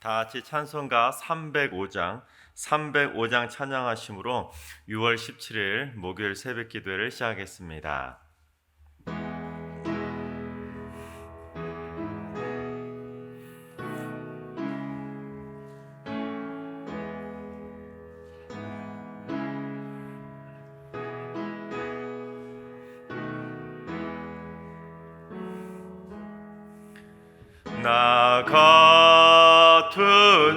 다 같이 찬송가 305장 찬양하심으로 6월 17일 목요일 새벽 기도회를 시작하겠습니다. 나 같은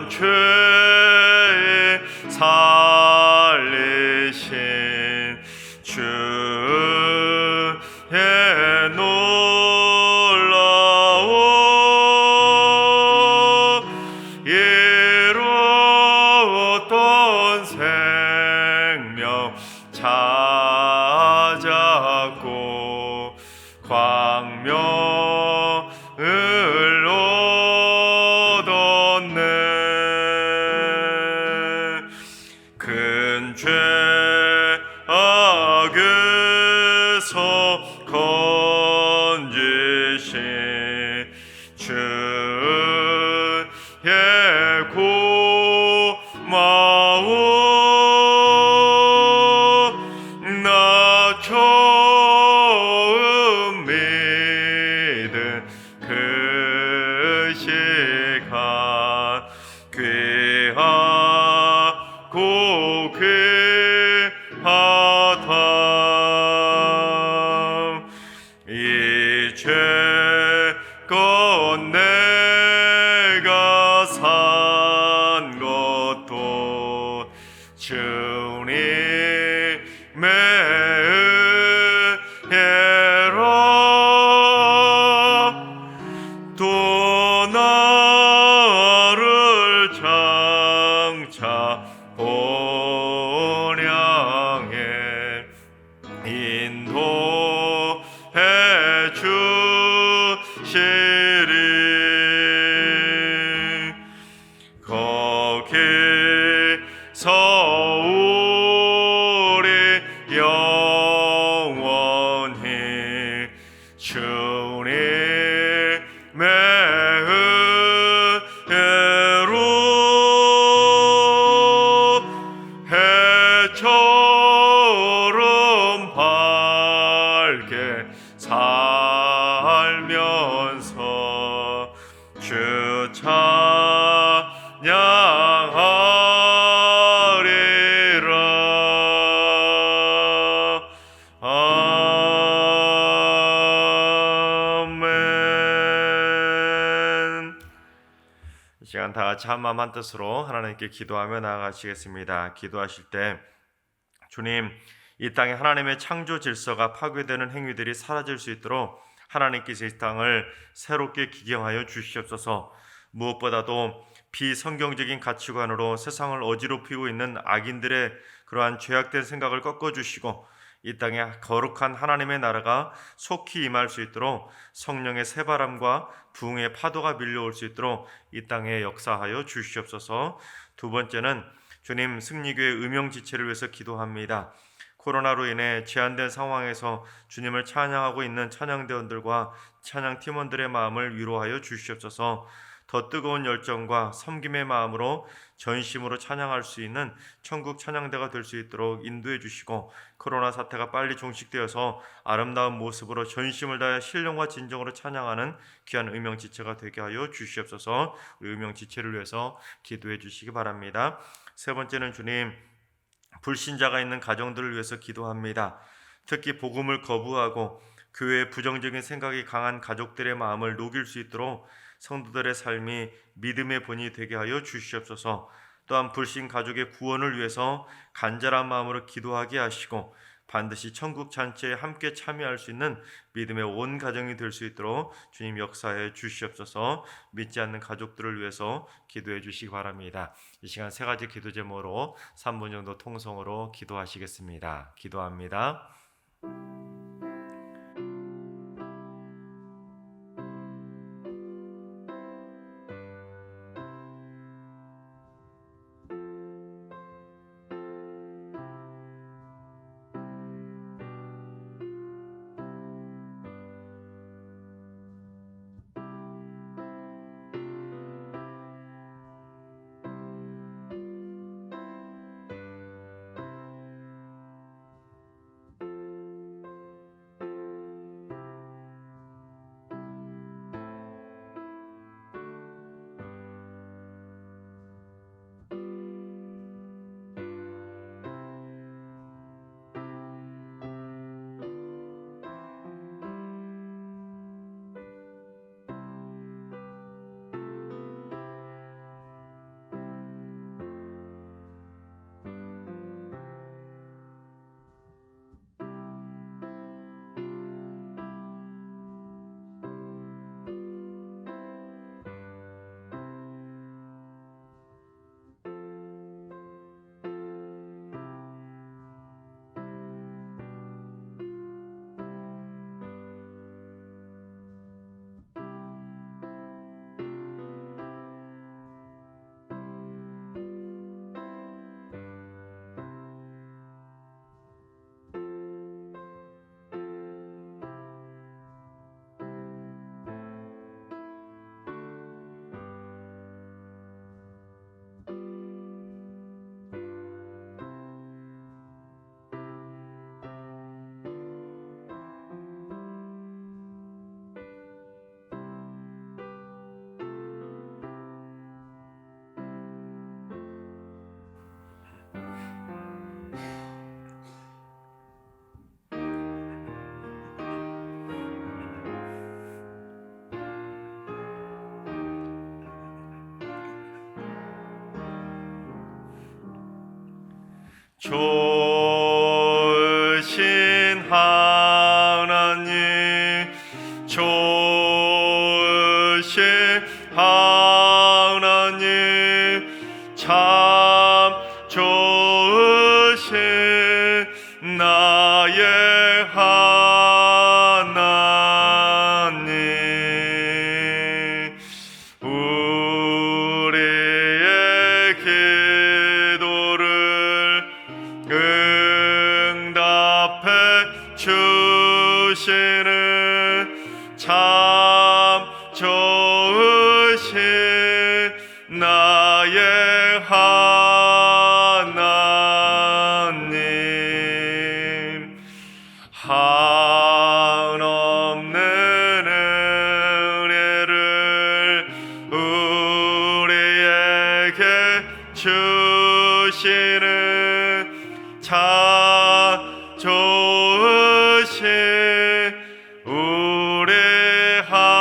죄에 살리신 주의 놀라운 이루었던 생명 찾았고 광명을 얻었네. 큰 죄악에서 건지신 주의 고마움 나 처음 믿은 그 시간 귀하고 귀하다. 이제껏 내가 산 것도 주님의 은혜라. 또 나를 장차 본향에 인도해 주시리. 거기서 우리 영원히 주님의 은혜로 해처럼 밝게 살면서 주 찬양하리라. 아멘. 이 시간 다 같이 한마음 한뜻으로 하나님께 기도하며 나아가시겠습니다. 기도하실 때 주님, 이 땅에 하나님의 창조 질서가 파괴되는 행위들이 사라질 수 있도록 하나님께서 이 땅을 새롭게 기경하여 주시옵소서. 무엇보다도 비성경적인 가치관으로 세상을 어지럽히고 있는 악인들의 그러한 죄악된 생각을 꺾어주시고 이 땅에 거룩한 하나님의 나라가 속히 임할 수 있도록 성령의 새바람과 부흥의 파도가 밀려올 수 있도록 이 땅에 역사하여 주시옵소서. 두 번째는 주님, 승리교회 음영지체를 위해서 기도합니다. 코로나로 인해 제한된 상황에서 주님을 찬양하고 있는 찬양대원들과 찬양팀원들의 마음을 위로하여 주시옵소서. 더 뜨거운 열정과 섬김의 마음으로 전심으로 찬양할 수 있는 천국 찬양대가 될 수 있도록 인도해 주시고, 코로나 사태가 빨리 종식되어서 아름다운 모습으로 전심을 다해 신령과 진정으로 찬양하는 귀한 음영지체가 되게 하여 주시옵소서. 우리 음영지체를 위해서 기도해 주시기 바랍니다. 세 번째는 주님, 불신자가 있는 가정들을 위해서 기도합니다. 특히 복음을 거부하고 교회의 부정적인 생각이 강한 가족들의 마음을 녹일 수 있도록 성도들의 삶이 믿음의 본이 되게 하여 주시옵소서. 또한 불신 가족의 구원을 위해서 간절한 마음으로 기도하게 하시고 반드시 천국 잔치에 함께 참여할 수 있는 믿음의 온 가정이 될 수 있도록 주님 역사해 주시옵소서. 믿지 않는 가족들을 위해서 기도해 주시기 바랍니다. 이 시간 세 가지 기도 제목으로 3분 정도 통성으로 기도하시겠습니다. 기도합니다. 좋으신 하나님, 좋으신 하나님, 참 좋으신 나의 하나님, 우리의 기도를 응답해 주시는 참 좋으신 나의 하나님, 한없는 은혜를 우리에게 주시는 참 좋으신 우리 하나님.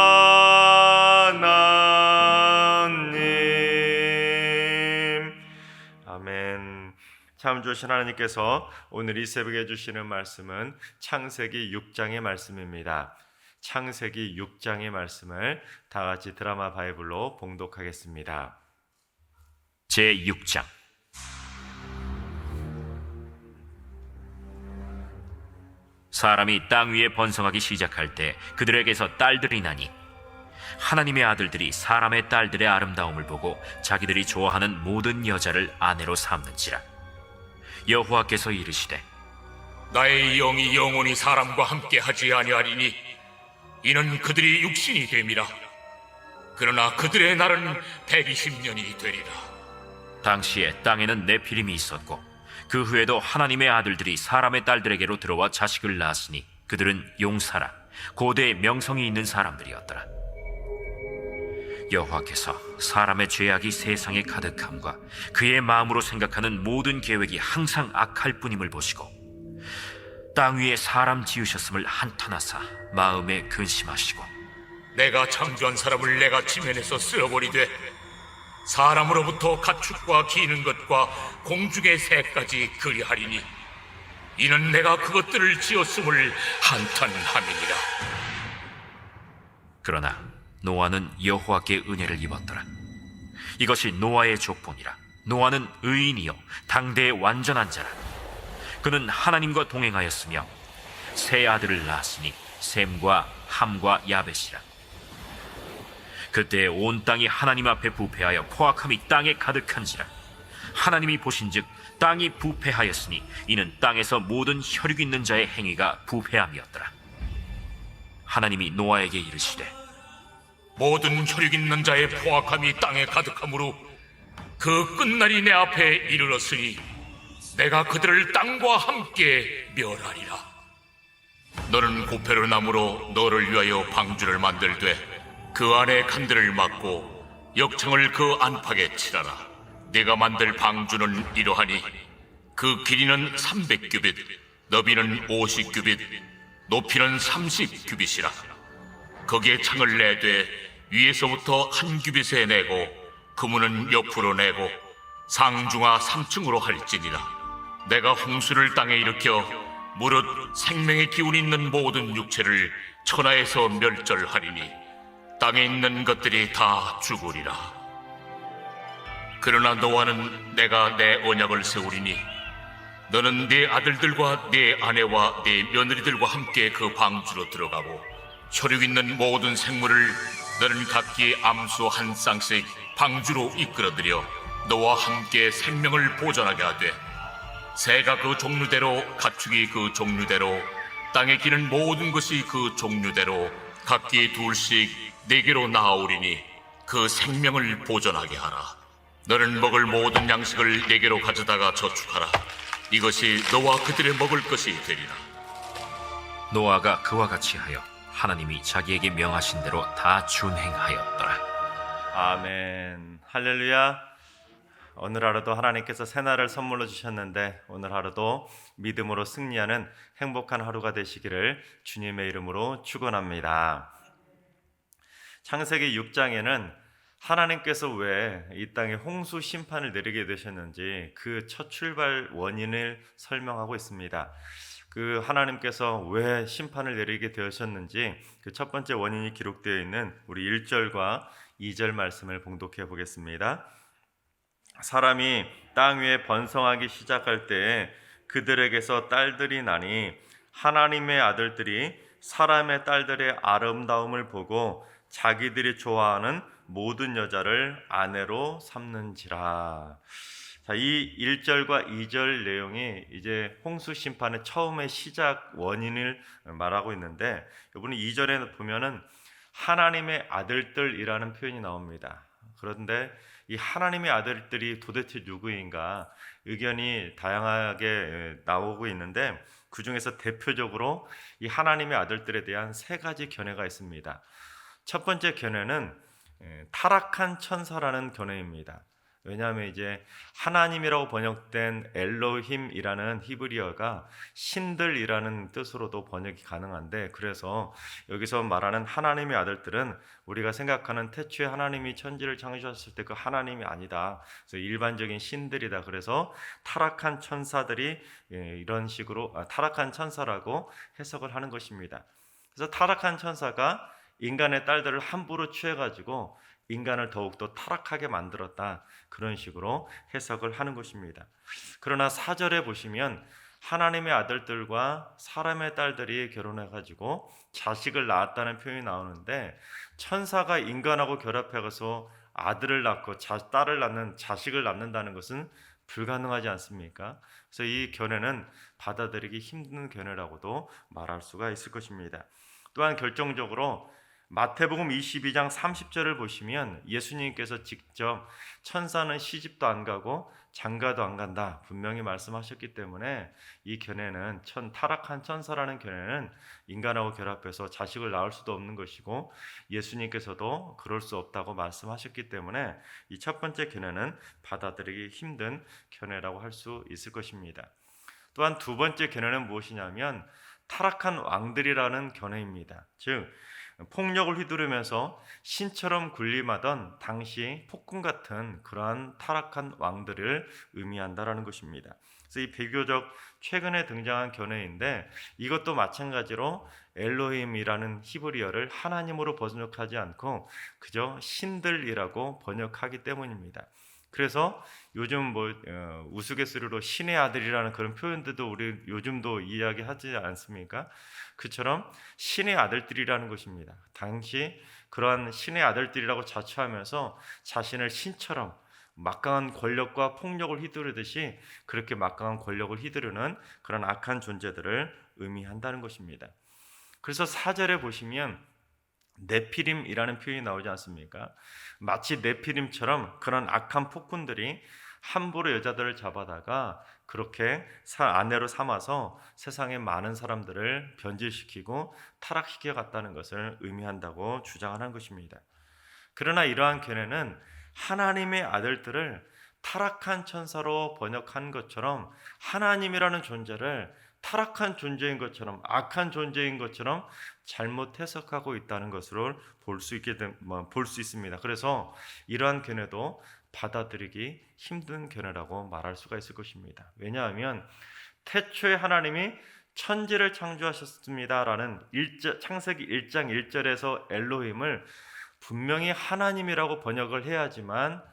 아멘. 참 좋으신 하나님께서 오늘 이 새벽에 주시는 말씀은 창세기 6장의 말씀입니다. 창세기 6장의 말씀을 다 같이 드라마 바이블로 봉독하겠습니다. 제6장. 사람이 땅 위에 번성하기 시작할 때 그들에게서 딸들이 나니 하나님의 아들들이 사람의 딸들의 아름다움을 보고 자기들이 좋아하는 모든 여자를 아내로 삼는지라. 여호와께서 이르시되 나의 영이 영원히 사람과 함께 하지 아니하리니 이는 그들이 육신이 됨이라. 그러나 그들의 날은 120년이 되리라. 당시에 땅에는 네피림이 있었고 그 후에도 하나님의 아들들이 사람의 딸들에게로 들어와 자식을 낳았으니 그들은 용사라 고대의 명성이 있는 사람들이었더라. 여호와께서 사람의 죄악이 세상에 가득함과 그의 마음으로 생각하는 모든 계획이 항상 악할 뿐임을 보시고 땅 위에 사람 지으셨음을 한탄하사 마음에 근심하시고 내가 창조한 사람을 내가 지면에서 쓸어버리되 사람으로부터 가축과 기는 것과 공중의 새까지 그리하리니 이는 내가 그것들을 지었음을 한탄함이니라. 그러나 노아는 여호와께 은혜를 입었더라. 이것이 노아의 족본이라. 노아는 의인이요 당대의 완전한 자라. 그는 하나님과 동행하였으며 세 아들을 낳았으니 셈과 함과 야벳이라. 그때 온 땅이 하나님 앞에 부패하여 포악함이 땅에 가득한지라. 하나님이 보신즉 땅이 부패하였으니 이는 땅에서 모든 혈육 있는 자의 행위가 부패함이었더라. 하나님이 노아에게 이르시되 모든 혈육 있는 자의 포악함이 땅에 가득함으로 그 끝날이 내 앞에 이르렀으니 내가 그들을 땅과 함께 멸하리라. 너는 고페르 나무로 너를 위하여 방주를 만들되 그 안에 칸들을 막고 역청을 그 안팎에 칠하라. 네가 만들 방주는 이러하니 그 길이는 300규빗, 너비는 50규빗, 높이는 30규빗이라. 거기에 창을 내되 위에서부터 한 규빗에 내고 그문은 옆으로 내고 상중하 3층으로 할지니라. 내가 홍수를 땅에 일으켜 무릇 생명의 기운 있는 모든 육체를 천하에서 멸절하리니 땅에 있는 것들이 다 죽으리라. 그러나 노아는 내가 내 언약을 세우리니 너는 네 아들들과 네 아내와 네 며느리들과 함께 그 방주로 들어가고 혈육 있는 모든 생물을 너는 각기 암수 한 쌍씩 방주로 이끌어들여 너와 함께 생명을 보존하게 하되 새가 그 종류대로 가축이 그 종류대로 땅에 기는 모든 것이 그 종류대로 각기 둘씩 네개로 나아오리니 그 생명을 보존하게 하라. 너는 먹을 모든 양식을 네개로 가져다가 저축하라. 이것이 너와 그들의 먹을 것이 되리라. 노아가 그와 같이 하여 하나님이 자기에게 명하신 대로 다 준행하였더라. 아멘. 할렐루야. 오늘 하루도 하나님께서 새날을 선물로 주셨는데 오늘 하루도 믿음으로 승리하는 행복한 하루가 되시기를 주님의 이름으로 축원합니다. 창세기 6장에는 하나님께서 왜 이 땅에 홍수 심판을 내리게 되셨는지 그 첫 출발 원인을 설명하고 있습니다. 그 하나님께서 왜 심판을 내리게 되셨는지 그 첫 번째 원인이 기록되어 있는 우리 1절과 2절 말씀을 봉독해 보겠습니다. 사람이 땅 위에 번성하기 시작할 때에 그들에게서 딸들이 나니 하나님의 아들들이 사람의 딸들의 아름다움을 보고 자기들이 좋아하는 모든 여자를 아내로 삼는지라. 자, 이 1절과 2절 내용이 이제 홍수 심판의 처음의 시작 원인을 말하고 있는데, 이번에 2절에 보면은 하나님의 아들들이라는 표현이 나옵니다. 그런데 이 하나님의 아들들이 도대체 누구인가 의견이 다양하게 나오고 있는데, 그 중에서 대표적으로 이 하나님의 아들들에 대한 세 가지 견해가 있습니다. 첫 번째 견해는 타락한 천사라는 견해입니다. 왜냐하면 이제 하나님이라고 번역된 엘로힘이라는 히브리어가 신들이라는 뜻으로도 번역이 가능한데, 그래서 여기서 말하는 하나님의 아들들은 우리가 생각하는 태초에 하나님이 천지를 창조하셨을 때 그 하나님이 아니다. 그래서 일반적인 신들이다. 그래서 타락한 천사들이 이런 식으로 타락한 천사라고 해석을 하는 것입니다. 그래서 타락한 천사가 인간의 딸들을 함부로 취해가지고 인간을 더욱더 타락하게 만들었다, 그런 식으로 해석을 하는 것입니다. 그러나 4절에 보시면 하나님의 아들들과 사람의 딸들이 결혼해가지고 자식을 낳았다는 표현이 나오는데, 천사가 인간하고 결합해서 아들을 낳고 딸을 낳는, 자식을 낳는다는 것은 불가능하지 않습니까? 그래서 이 견해는 받아들이기 힘든 견해라고도 말할 수가 있을 것입니다. 또한 결정적으로 마태복음 22장 30절을 보시면 예수님께서 직접 천사는 시집도 안 가고 장가도 안 간다 분명히 말씀하셨기 때문에, 이 견해는 타락한 천사라는 견해는 인간하고 결합해서 자식을 낳을 수도 없는 것이고 예수님께서도 그럴 수 없다고 말씀하셨기 때문에 이 첫 번째 견해는 받아들이기 힘든 견해라고 할 수 있을 것입니다. 또한 두 번째 견해는 무엇이냐면 타락한 왕들이라는 견해입니다. 즉 폭력을 휘두르면서 신처럼 군림하던 당시 폭군 같은 그러한 타락한 왕들을 의미한다라는 것입니다. 그래서 이 비교적 최근에 등장한 견해인데, 이것도 마찬가지로 엘로힘이라는 히브리어를 하나님으로 번역하지 않고 그저 신들이라고 번역하기 때문입니다. 그래서 요즘 우스갯소리로 신의 아들이라는 그런 표현들도 우리 요즘도 이야기하지 않습니까? 그처럼 신의 아들들이라는 것입니다. 당시 그러한 신의 아들들이라고 자처하면서 자신을 신처럼 막강한 권력과 폭력을 휘두르듯이 그렇게 막강한 권력을 휘두르는 그런 악한 존재들을 의미한다는 것입니다. 그래서 4절에 보시면 네피림이라는 표현이 나오지 않습니까? 마치 네피림처럼 그런 악한 폭군들이 함부로 여자들을 잡아다가 그렇게 아내로 삼아서 세상의 많은 사람들을 변질시키고 타락시켜 갔다는 것을 의미한다고 주장하는 것입니다. 그러나 이러한 견해는 하나님의 아들들을 타락한 천사로 번역한 것처럼 하나님이라는 존재를 타락한 존재인 것처럼, 악한 존재인 것처럼 잘못 해석하고 있다는 것으로 볼 수 있습니다. 그래서 이러한 견해도 받아들이기 힘든 견해라고 말할 수가 있을 것입니다. 왜냐하면 태초에 하나님이 천지를 창조하셨습니다라는 창세기 1장 1절에서 엘로힘을 분명히 하나님이라고 번역을 해야지만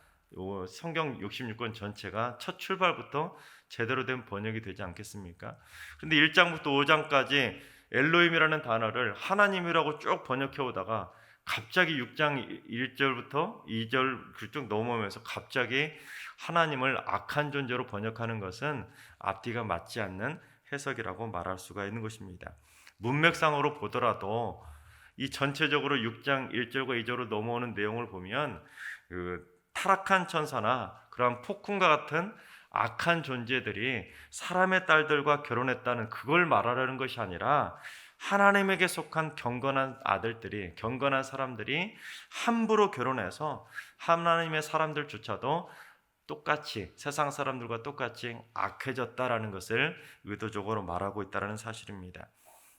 성경 66권 전체가 첫 출발부터 제대로 된 번역이 되지 않겠습니까? 그런데 1장부터 5장까지 엘로힘이라는 단어를 하나님이라고 쭉 번역해 오다가 갑자기 6장 1절부터 2절 쭉 넘어오면서 갑자기 하나님을 악한 존재로 번역하는 것은 앞뒤가 맞지 않는 해석이라고 말할 수가 있는 것입니다. 문맥상으로 보더라도 이 전체적으로 6장 1절과 2절로 넘어오는 내용을 보면 타락한 천사나 그러한 폭군과 같은 악한 존재들이 사람의 딸들과 결혼했다는 그걸 말하려는 것이 아니라 하나님에게 속한 경건한 아들들이, 경건한 사람들이 함부로 결혼해서 하나님의 사람들조차도 똑같이 세상 사람들과 똑같이 악해졌다라는 것을 의도적으로 말하고 있다는 사실입니다.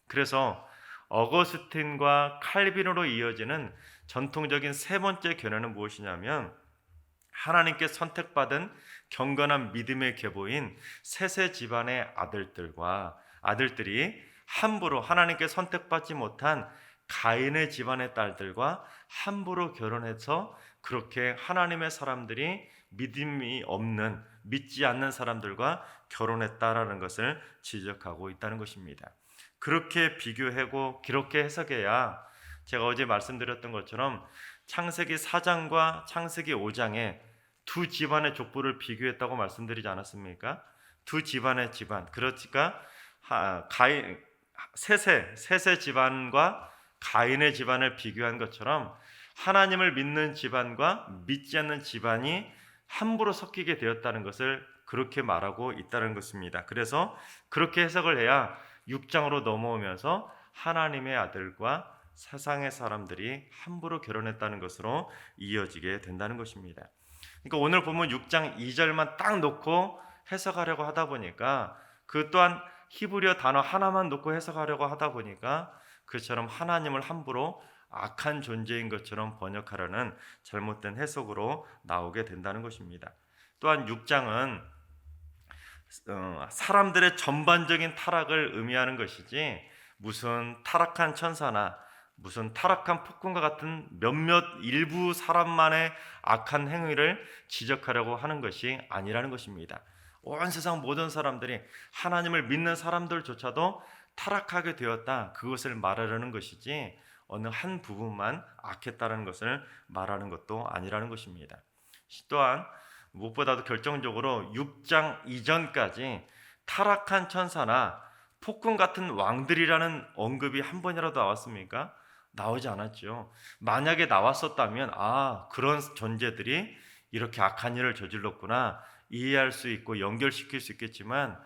그래서 어거스틴과 칼빈으로 이어지는 전통적인 세 번째 견해는 무엇이냐면 하나님께 선택받은 경건한 믿음의 계보인 셋의 집안의 아들들이 함부로 하나님께 선택받지 못한 가인의 집안의 딸들과 함부로 결혼해서 그렇게 하나님의 사람들이 믿음이 없는 믿지 않는 사람들과 결혼했다라는 것을 지적하고 있다는 것입니다. 그렇게 비교하고 그렇게 해석해야 제가 어제 말씀드렸던 것처럼 창세기 4장과 창세기 5장에 두 집안의 족보를 비교했다고 말씀드리지 않았습니까? 두 집안의 집안, 그러니까 셋의 집안과 가인의 집안을 비교한 것처럼 하나님을 믿는 집안과 믿지 않는 집안이 함부로 섞이게 되었다는 것을 그렇게 말하고 있다는 것입니다. 그래서 그렇게 해석을 해야 6장으로 넘어오면서 하나님의 아들과 세상의 사람들이 함부로 결혼했다는 것으로 이어지게 된다는 것입니다. 그러니까 오늘 보면 6장 2절만 딱 놓고 해석하려고 하다 보니까 그 또한 히브리어 단어 하나만 놓고 해석하려고 하다 보니까 그처럼 하나님을 함부로 악한 존재인 것처럼 번역하려는 잘못된 해석으로 나오게 된다는 것입니다. 또한 6장은 사람들의 전반적인 타락을 의미하는 것이지 무슨 타락한 천사나 무슨 타락한 폭군과 같은 몇몇 일부 사람만의 악한 행위를 지적하려고 하는 것이 아니라는 것입니다. 온 세상 모든 사람들이 하나님을 믿는 사람들조차도 타락하게 되었다, 그것을 말하려는 것이지 어느 한 부분만 악했다는 것을 말하는 것도 아니라는 것입니다. 또한 무엇보다도 결정적으로 6장 이전까지 타락한 천사나 폭군 같은 왕들이라는 언급이 한 번이라도 나왔습니까? 나오지 않았죠. 만약에 나왔었다면 그런 존재들이 이렇게 악한 일을 저질렀구나 이해할 수 있고 연결시킬 수 있겠지만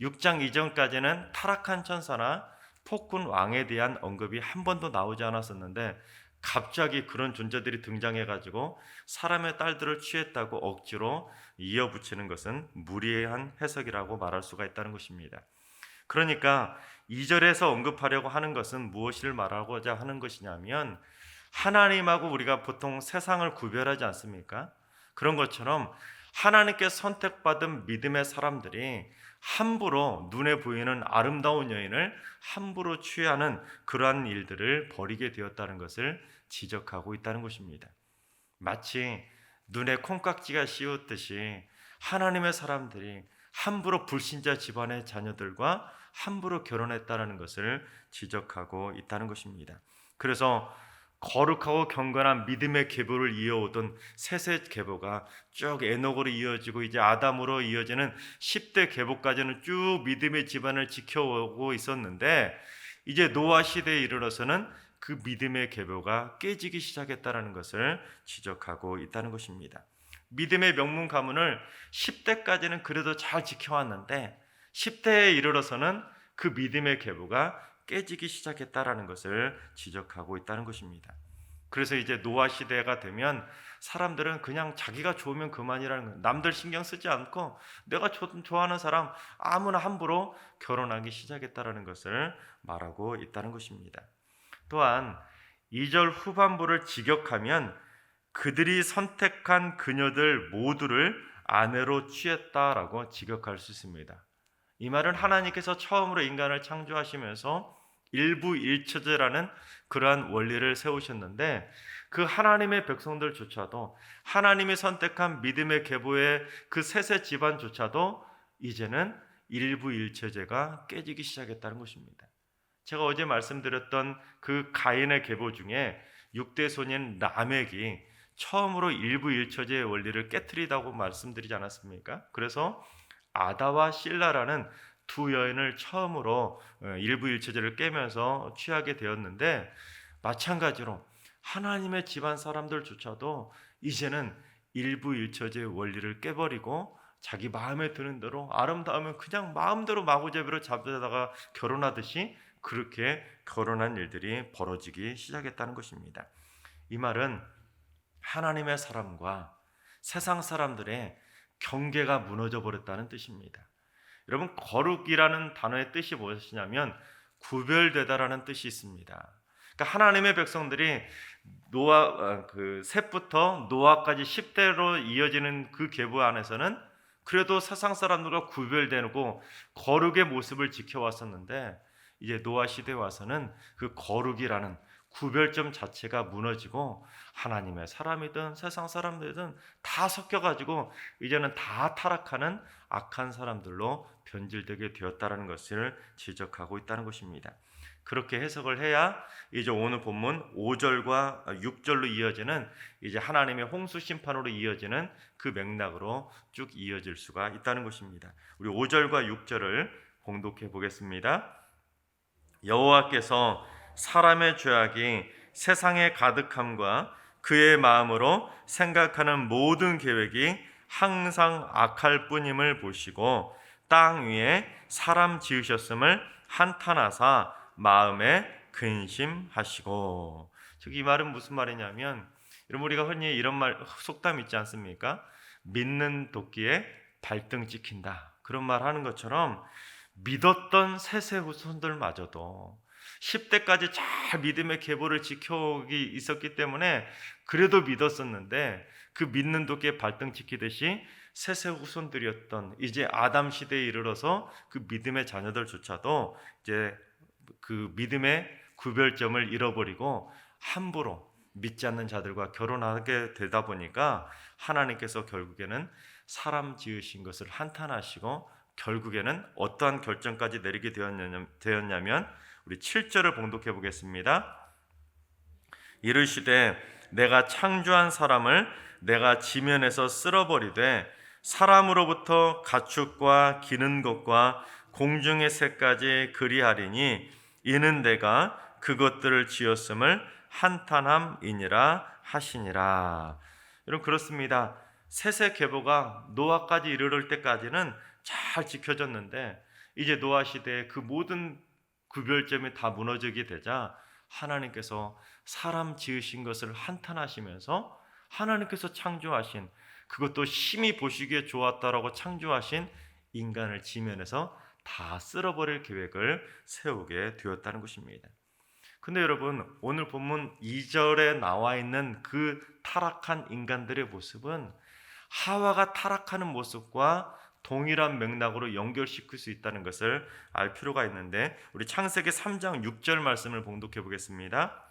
6장 이전까지는 타락한 천사나 폭군 왕에 대한 언급이 한 번도 나오지 않았었는데 갑자기 그런 존재들이 등장해가지고 사람의 딸들을 취했다고 억지로 이어붙이는 것은 무리한 해석이라고 말할 수가 있다는 것입니다. 그러니까 2절에서 언급하려고 하는 것은 무엇을 말하고자 하는 것이냐면 하나님하고 우리가 보통 세상을 구별하지 않습니까? 그런 것처럼 하나님께 선택받은 믿음의 사람들이 함부로 눈에 보이는 아름다운 여인을 함부로 취하는 그러한 일들을 벌이게 되었다는 것을 지적하고 있다는 것입니다. 마치 눈에 콩깍지가 씌웠듯이 하나님의 사람들이 함부로 불신자 집안의 자녀들과 함부로 결혼했다는 것을 지적하고 있다는 것입니다. 그래서 거룩하고 경건한 믿음의 계보를 이어오던 셋의 계보가 쭉 에녹으로 이어지고 이제 아담으로 이어지는 10대 계보까지는 쭉 믿음의 집안을 지켜오고 있었는데 이제 노아 시대에 이르러서는 그 믿음의 계보가 깨지기 시작했다는 것을 지적하고 있다는 것입니다. 믿음의 명문 가문을 10대까지는 그래도 잘 지켜왔는데 10대에 이르러서는 그 믿음의 계보가 깨지기 시작했다라는 것을 지적하고 있다는 것입니다. 그래서 이제 노아 시대가 되면 사람들은 그냥 자기가 좋으면 그만이라는 거예요. 남들 신경 쓰지 않고 내가 좋아하는 사람 아무나 함부로 결혼하기 시작했다라는 것을 말하고 있다는 것입니다. 또한 2절 후반부를 직역하면 그들이 선택한 그녀들 모두를 아내로 취했다라고 직역할 수 있습니다. 이 말은 하나님께서 처음으로 인간을 창조하시면서 일부일처제라는 그러한 원리를 세우셨는데 그 하나님의 백성들조차도 하나님이 선택한 믿음의 계보의 그 셋의 집안조차도 이제는 일부일처제가 깨지기 시작했다는 것입니다. 제가 어제 말씀드렸던 그 가인의 계보 중에 6대 손인 라멕이 처음으로 일부일처제의 원리를 깨트리다고 말씀드리지 않았습니까? 그래서 아다와 실라라는 두 여인을 처음으로 일부일처제를 깨면서 취하게 되었는데 마찬가지로 하나님의 집안 사람들조차도 이제는 일부일처제의 원리를 깨버리고 자기 마음에 드는 대로 아름다우면 그냥 마음대로 마구잡이로 잡아다가 결혼하듯이 그렇게 결혼한 일들이 벌어지기 시작했다는 것입니다. 이 말은 하나님의 사람과 세상 사람들의 경계가 무너져 버렸다는 뜻입니다. 여러분, 거룩이라는 단어의 뜻이 무엇이냐면 구별되다라는 뜻이 있습니다. 그러니까 하나님의 백성들이 노아 셋부터 노아까지 10대로 이어지는 그 계보 안에서는 그래도 세상 사람들과 구별되고 거룩의 모습을 지켜왔었는데, 이제 노아 시대에 와서는 그 거룩이라는 구별점 자체가 무너지고 하나님의 사람이든 세상 사람들이든 다 섞여가지고 이제는 다 타락하는 악한 사람들로 변질되게 되었다는 것을 지적하고 있다는 것입니다. 그렇게 해석을 해야 이제 오늘 본문 5절과 6절로 이어지는 이제 하나님의 홍수 심판으로 이어지는 그 맥락으로 쭉 이어질 수가 있다는 것입니다. 우리 5절과 6절을 봉독해 보겠습니다. 여호와께서 사람의 죄악이 세상에 가득함과 그의 마음으로 생각하는 모든 계획이 항상 악할 뿐임을 보시고 땅 위에 사람 지으셨음을 한탄하사 마음에 근심하시고. 즉 이 말은 무슨 말이냐면, 여러분 우리가 흔히 이런 말 속담 있지 않습니까? 믿는 도끼에 발등 찍힌다, 그런 말 하는 것처럼 믿었던 세세후손들마저도 10대까지 잘 믿음의 계보를 지켜오기 있었기 때문에 그래도 믿었었는데, 그 믿는 도끼에 발등 찍히듯이 세세후손들이었던 이제 아담 시대에 이르러서 그 믿음의 자녀들조차도 이제 그 믿음의 구별점을 잃어버리고 함부로 믿지 않는 자들과 결혼하게 되다 보니까 하나님께서 결국에는 사람 지으신 것을 한탄하시고 결국에는 어떠한 결정까지 내리게 되었냐면 우리 7절을 봉독해 보겠습니다. 이르시되 내가 창조한 사람을 내가 지면에서 쓸어버리되 사람으로부터 가축과 기는 것과 공중의 새까지 그리하리니 이는 내가 그것들을 지었음을 한탄함이니라 하시니라. 여러분 그렇습니다. 셋의 계보가 노아까지 이르를 때까지는 잘 지켜졌는데 이제 노아 시대에 그 모든 구별점이 다 무너지게 되자 하나님께서 사람 지으신 것을 한탄하시면서 하나님께서 창조하신, 그것도 심히 보시기에 좋았다라고 창조하신 인간을 지면에서 다 쓸어버릴 계획을 세우게 되었다는 것입니다. 근데 여러분 오늘 본문 2절에 나와 있는 그 타락한 인간들의 모습은 하와가 타락하는 모습과 동일한 맥락으로 연결시킬 수 있다는 것을 알 필요가 있는데, 우리 창세기 3장 6절 말씀을 봉독해 보겠습니다.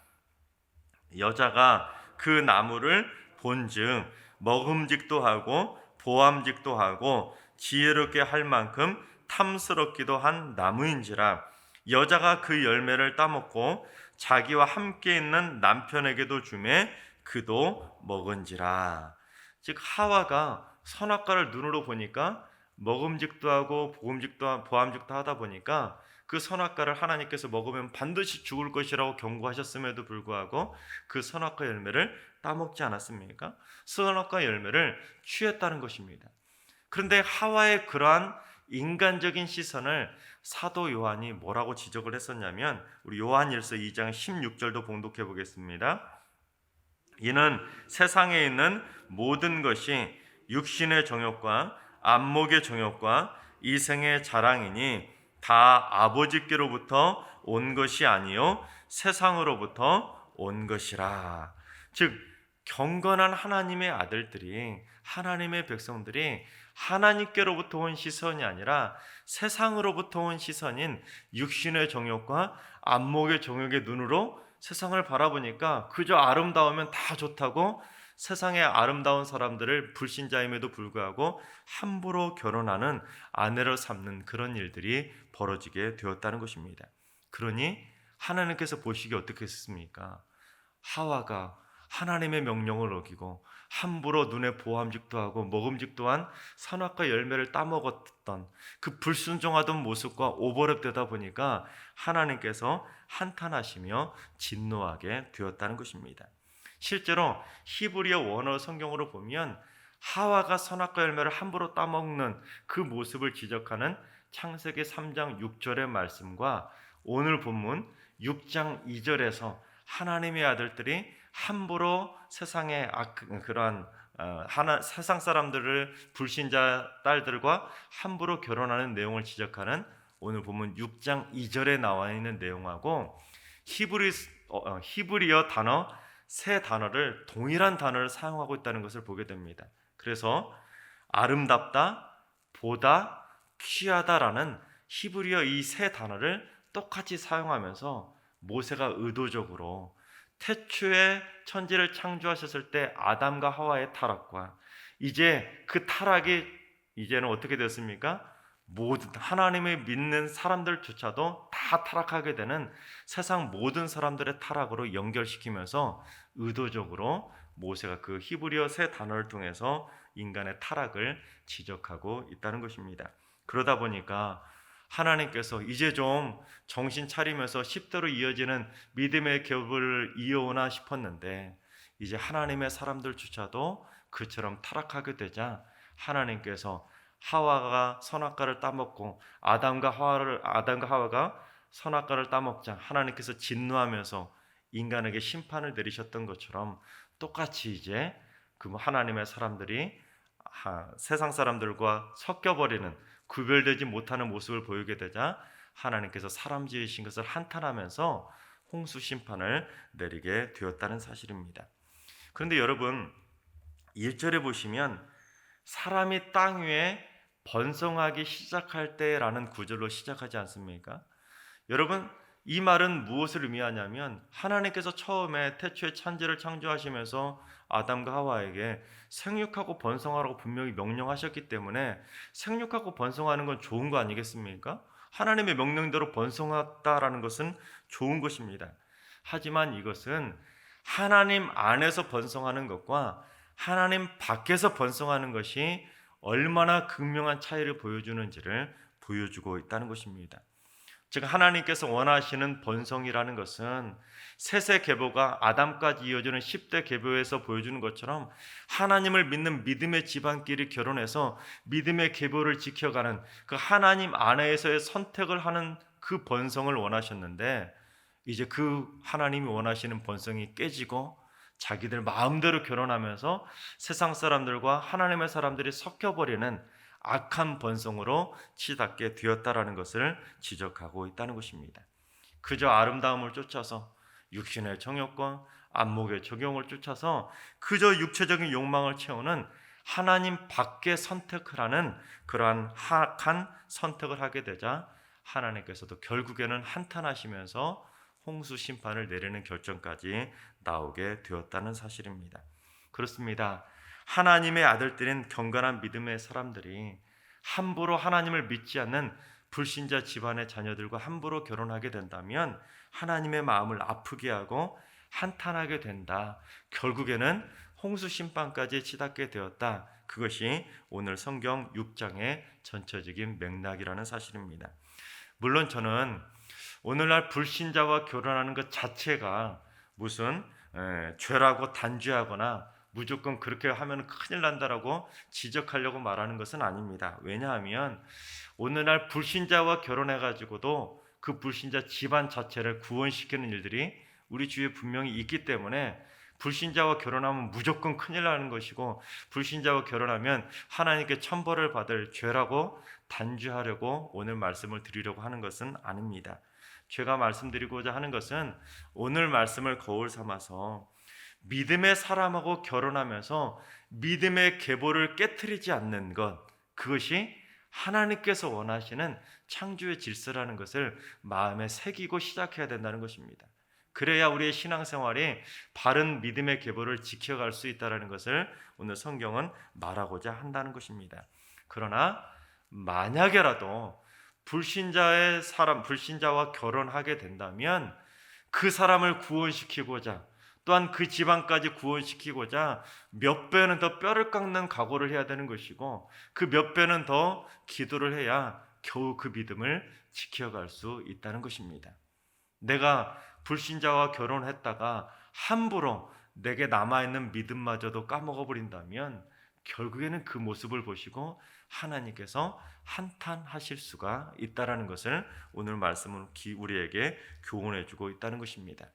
여자가 그 나무를 본즉 먹음직도 하고 보암직도 하고 지혜롭게 할 만큼 탐스럽기도 한 나무인지라 여자가 그 열매를 따먹고 자기와 함께 있는 남편에게도 주매 그도 먹은지라. 즉 하와가 선악과를 눈으로 보니까 먹음직도 하고 보암직도 하다 보니까 그 선악과를 하나님께서 먹으면 반드시 죽을 것이라고 경고하셨음에도 불구하고 그 선악과 열매를 따먹지 않았습니까? 선악과 열매를 취했다는 것입니다. 그런데 하와의 그러한 인간적인 시선을 사도 요한이 뭐라고 지적을 했었냐면 우리 요한일서 2장 16절도 봉독해 보겠습니다. 이는 세상에 있는 모든 것이 육신의 정욕과 안목의 정욕과 이생의 자랑이니 다 아버지께로부터 온 것이 아니요 세상으로부터 온 것이라. 즉 경건한 하나님의 아들들이, 하나님의 백성들이 하나님께로부터 온 시선이 아니라 세상으로부터 온 시선인 육신의 정욕과 안목의 정욕의 눈으로 세상을 바라보니까 그저 아름다우면 다 좋다고 세상의 아름다운 사람들을 불신자임에도 불구하고 함부로 결혼하는 아내로 삼는 그런 일들이 벌어지게 되었다는 것입니다. 그러니 하나님께서 보시기에 어떻게 했습니까? 하와가 하나님의 명령을 어기고 함부로 눈에 보암직도 하고 먹음직도 한 선악과 열매를 따먹었던 그 불순종하던 모습과 오버랩되다 보니까 하나님께서 한탄하시며 진노하게 되었다는 것입니다. 실제로 히브리어 원어 성경으로 보면 하와가 선악과 열매를 함부로 따먹는 그 모습을 지적하는 창세기 3장 6절의 말씀과 오늘 본문 6장 2절에서 하나님의 아들들이 함부로 세상의 그러한 세상 사람들을 불신자 딸들과 함부로 결혼하는 내용을 지적하는 오늘 보면 6장 2절에 나와 있는 내용하고 히브리어 단어 세 단어를 동일한 단어를 사용하고 있다는 것을 보게 됩니다. 그래서 아름답다, 보다, 귀하다라는 히브리어 이 세 단어를 똑같이 사용하면서 모세가 의도적으로 태초에 천지를 창조하셨을 때 아담과 하와의 타락과 이제 그 타락이 이제는 어떻게 됐습니까? 모든 하나님을 믿는 사람들조차도 다 타락하게 되는 세상 모든 사람들의 타락으로 연결시키면서 의도적으로 모세가 그 히브리어 세 단어를 통해서 인간의 타락을 지적하고 있다는 것입니다. 그러다 보니까 하나님께서 이제 좀 정신 차리면서 10대로 이어지는 믿음의 겹을 이어오나 싶었는데 이제 하나님의 사람들조차도 그처럼 타락하게 되자 하나님께서 하와가 선악과를 따먹고 아담과 하와가 선악과를 따먹자 하나님께서 진노하면서 인간에게 심판을 내리셨던 것처럼 똑같이 이제 그 하나님의 사람들이 세상 사람들과 섞여버리는 구별되지 못하는 모습을 보이게 되자 하나님께서 사람 지으신 것을 한탄하면서 홍수 심판을 내리게 되었다는 사실입니다. 그런데 여러분 1절에 보시면 사람이 땅 위에 번성하기 시작할 때라는 구절로 시작하지 않습니까? 여러분 이 말은 무엇을 의미하냐면 하나님께서 처음에 태초에 천지를 창조하시면서 아담과 하와에게 생육하고 번성하라고 분명히 명령하셨기 때문에 생육하고 번성하는 건 좋은 거 아니겠습니까? 하나님의 명령대로 번성하다라는 것은 좋은 것입니다. 하지만 이것은 하나님 안에서 번성하는 것과 하나님 밖에서 번성하는 것이 얼마나 극명한 차이를 보여주는지를 보여주고 있다는 것입니다. 즉 하나님께서 원하시는 번성이라는 것은 셋의 계보가 아담까지 이어지는 10대 계보에서 보여주는 것처럼 하나님을 믿는 믿음의 집안끼리 결혼해서 믿음의 계보를 지켜가는 그 하나님 안에서의 선택을 하는 그 번성을 원하셨는데 이제 그 하나님이 원하시는 번성이 깨지고 자기들 마음대로 결혼하면서 세상 사람들과 하나님의 사람들이 섞여버리는 악한 번성으로 치닫게 되었다라는 것을 지적하고 있다는 것입니다. 그저 아름다움을 쫓아서 육신의 정욕과 안목의 적용을 쫓아서 그저 육체적인 욕망을 채우는 하나님 밖에 선택을 하는 그러한 악한 선택을 하게 되자 하나님께서도 결국에는 한탄하시면서 홍수 심판을 내리는 결정까지 나오게 되었다는 사실입니다. 그렇습니다. 하나님의 아들들인 경건한 믿음의 사람들이 함부로 하나님을 믿지 않는 불신자 집안의 자녀들과 함부로 결혼하게 된다면 하나님의 마음을 아프게 하고 한탄하게 된다. 결국에는 홍수 심판까지 치닫게 되었다. 그것이 오늘 성경 6장의 전체적인 맥락이라는 사실입니다. 물론 저는 오늘날 불신자와 결혼하는 것 자체가 무슨 죄라고 단죄하거나 무조건 그렇게 하면 큰일 난다라고 지적하려고 말하는 것은 아닙니다. 왜냐하면 오늘날 불신자와 결혼해가지고도 그 불신자 집안 자체를 구원시키는 일들이 우리 주위에 분명히 있기 때문에 불신자와 결혼하면 무조건 큰일 나는 것이고 불신자와 결혼하면 하나님께 천벌을 받을 죄라고 단죄하려고 오늘 말씀을 드리려고 하는 것은 아닙니다. 제가 말씀드리고자 하는 것은 오늘 말씀을 거울 삼아서 믿음의 사람하고 결혼하면서 믿음의 계보를 깨트리지 않는 것, 그것이 하나님께서 원하시는 창조의 질서라는 것을 마음에 새기고 시작해야 된다는 것입니다. 그래야 우리의 신앙생활이 바른 믿음의 계보를 지켜갈 수 있다는 것을 오늘 성경은 말하고자 한다는 것입니다. 그러나 만약에라도 불신자와 결혼하게 된다면 그 사람을 구원시키고자 또한 그 집안까지 구원시키고자 몇 배는 더 뼈를 깎는 각오를 해야 되는 것이고 그 몇 배는 더 기도를 해야 겨우 그 믿음을 지켜갈 수 있다는 것입니다. 내가 불신자와 결혼했다가 함부로 내게 남아있는 믿음마저도 까먹어버린다면 결국에는 그 모습을 보시고 하나님께서 한탄하실 수가 있다는 것을 오늘 말씀은 우리에게 교훈해주고 있다는 것입니다.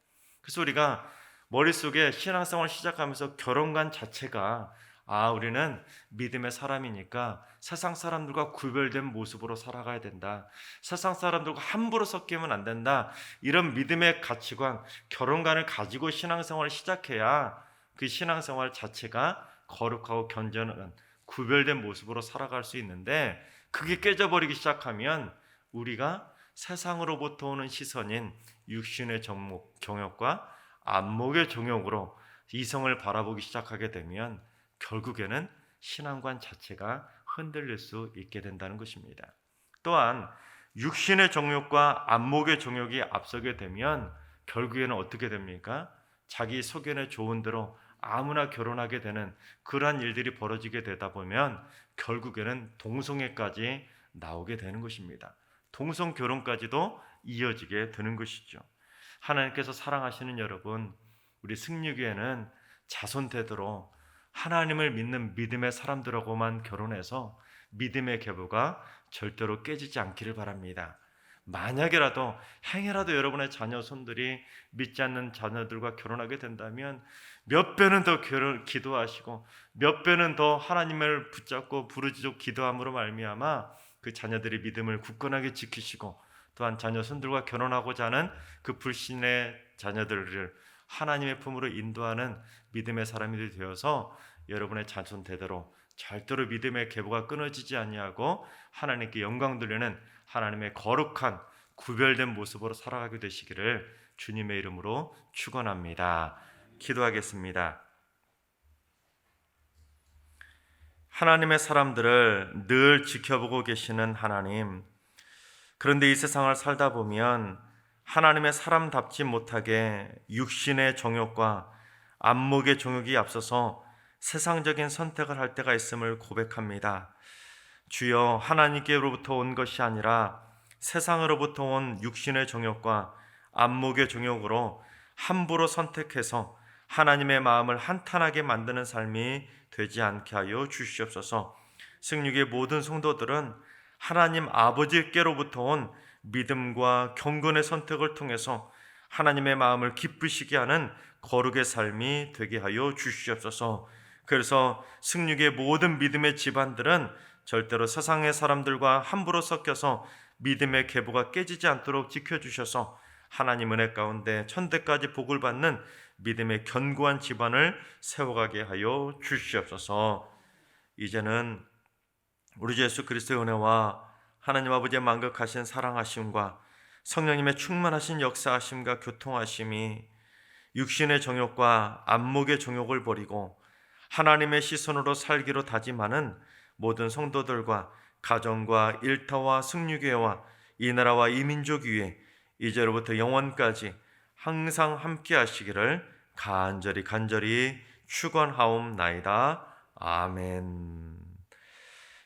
그래서 우리가 머릿속에 신앙생활을 시작하면서 결혼관 자체가 우리는 믿음의 사람이니까 세상 사람들과 구별된 모습으로 살아가야 된다. 세상 사람들과 함부로 섞이면 안 된다. 이런 믿음의 가치관, 결혼관을 가지고 신앙생활을 시작해야 그 신앙생활 자체가 거룩하고 견전한 구별된 모습으로 살아갈 수 있는데, 그게 깨져버리기 시작하면 우리가 세상으로부터 오는 시선인 육신의 정욕과 안목의 정욕으로 이성을 바라보기 시작하게 되면 결국에는 신앙관 자체가 흔들릴 수 있게 된다는 것입니다. 또한 육신의 정욕과 안목의 정욕이 앞서게 되면 결국에는 어떻게 됩니까? 자기 소견에 좋은 대로 아무나 결혼하게 되는 그러한 일들이 벌어지게 되다 보면 결국에는 동성애까지 나오게 되는 것입니다. 동성 결혼까지도 이어지게 되는 것이죠. 하나님께서 사랑하시는 여러분, 우리 승리교회는 자손대대로 하나님을 믿는 믿음의 사람들하고만 결혼해서 믿음의 계보가 절대로 깨지지 않기를 바랍니다. 만약이라도 행여라도 여러분의 자녀 손들이 믿지 않는 자녀들과 결혼하게 된다면 몇 배는 더 기도하시고 몇 배는 더 하나님을 붙잡고 부르짖고 기도함으로 말미암아 그 자녀들의 믿음을 굳건하게 지키시고, 또한 자녀 손들과 결혼하고자 하는 그 불신의 자녀들을 하나님의 품으로 인도하는 믿음의 사람이 되어서 여러분의 자손 대대로 절대로 믿음의 계보가 끊어지지 아니하고 하나님께 영광 돌리는 하나님의 거룩한 구별된 모습으로 살아가게 되시기를 주님의 이름으로 축원합니다. 기도하겠습니다. 하나님의 사람들을 늘 지켜보고 계시는 하나님, 그런데 이 세상을 살다 보면 하나님의 사람답지 못하게 육신의 정욕과 안목의 정욕이 앞서서 세상적인 선택을 할 때가 있음을 고백합니다. 주여, 하나님께로부터 온 것이 아니라 세상으로부터 온 육신의 정욕과 안목의 정욕으로 함부로 선택해서 하나님의 마음을 한탄하게 만드는 삶이 되지 않게 하여 주시옵소서. 승리교의 모든 성도들은 하나님 아버지께로부터 온 믿음과 경건의 선택을 통해서 하나님의 마음을 기쁘시게 하는 거룩의 삶이 되게 하여 주시옵소서. 그래서 승리교의 모든 믿음의 집안들은 절대로 세상의 사람들과 함부로 섞여서 믿음의 계보가 깨지지 않도록 지켜주셔서 하나님 은혜 가운데 천대까지 복을 받는 믿음의 견고한 집안을 세워가게 하여 주시옵소서. 이제는 우리 주 예수 그리스도의 은혜와 하나님 아버지의 만극하신 사랑하심과 성령님의 충만하신 역사하심과 교통하심이 육신의 정욕과 안목의 정욕을 버리고 하나님의 시선으로 살기로 다짐하는 모든 성도들과 가정과 일터와 승리교회와 이 나라와 이 민족 위에 이제로부터 영원까지 항상 함께 하시기를 간절히 축원하옵나이다. 아멘.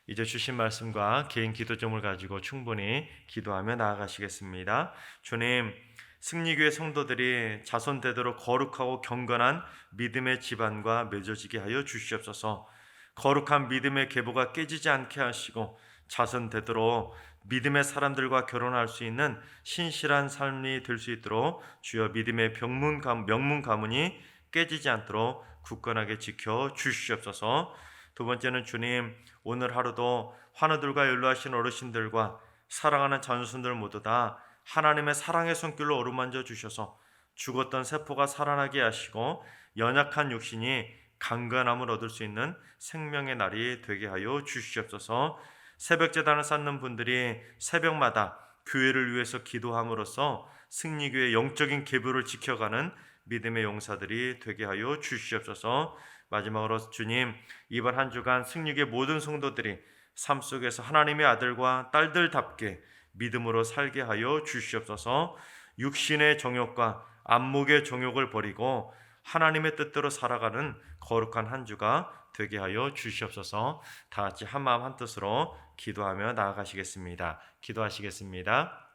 이제 주신 말씀과 개인 기도점을 가지고 충분히 기도하며 나아가시겠습니다. 주님, 승리교회 성도들이 자손대대로 거룩하고 경건한 믿음의 집안과 맺어지게 하여 주시옵소서. 거룩한 믿음의 계보가 깨지지 않게 하시고 자손대대로 믿음의 사람들과 결혼할 수 있는 신실한 삶이 될 수 있도록 주여 믿음의 명문 가문이 깨지지 않도록 굳건하게 지켜 주시옵소서. 두 번째는 주님, 오늘 하루도 환우들과 연로하신 어르신들과 사랑하는 자손들 모두 다 하나님의 사랑의 손길로 어루만져 주셔서 죽었던 세포가 살아나게 하시고 연약한 육신이 강건함을 얻을 수 있는 생명의 날이 되게 하여 주시옵소서. 새벽 제단을 쌓는 분들이 새벽마다 교회를 위해서 기도함으로써 승리교회의 영적인 계보를 지켜가는 믿음의 용사들이 되게 하여 주시옵소서. 마지막으로 주님, 이번 한 주간 승리교회 모든 성도들이 삶 속에서 하나님의 아들과 딸들답게 믿음으로 살게 하여 주시옵소서. 육신의 정욕과 안목의 정욕을 버리고 하나님의 뜻대로 살아가는 거룩한 한 주가 되게 하여 주시옵소서. 다 같이 한 마음 한 뜻으로 기도하며 나아가시겠습니다. 기도하시겠습니다.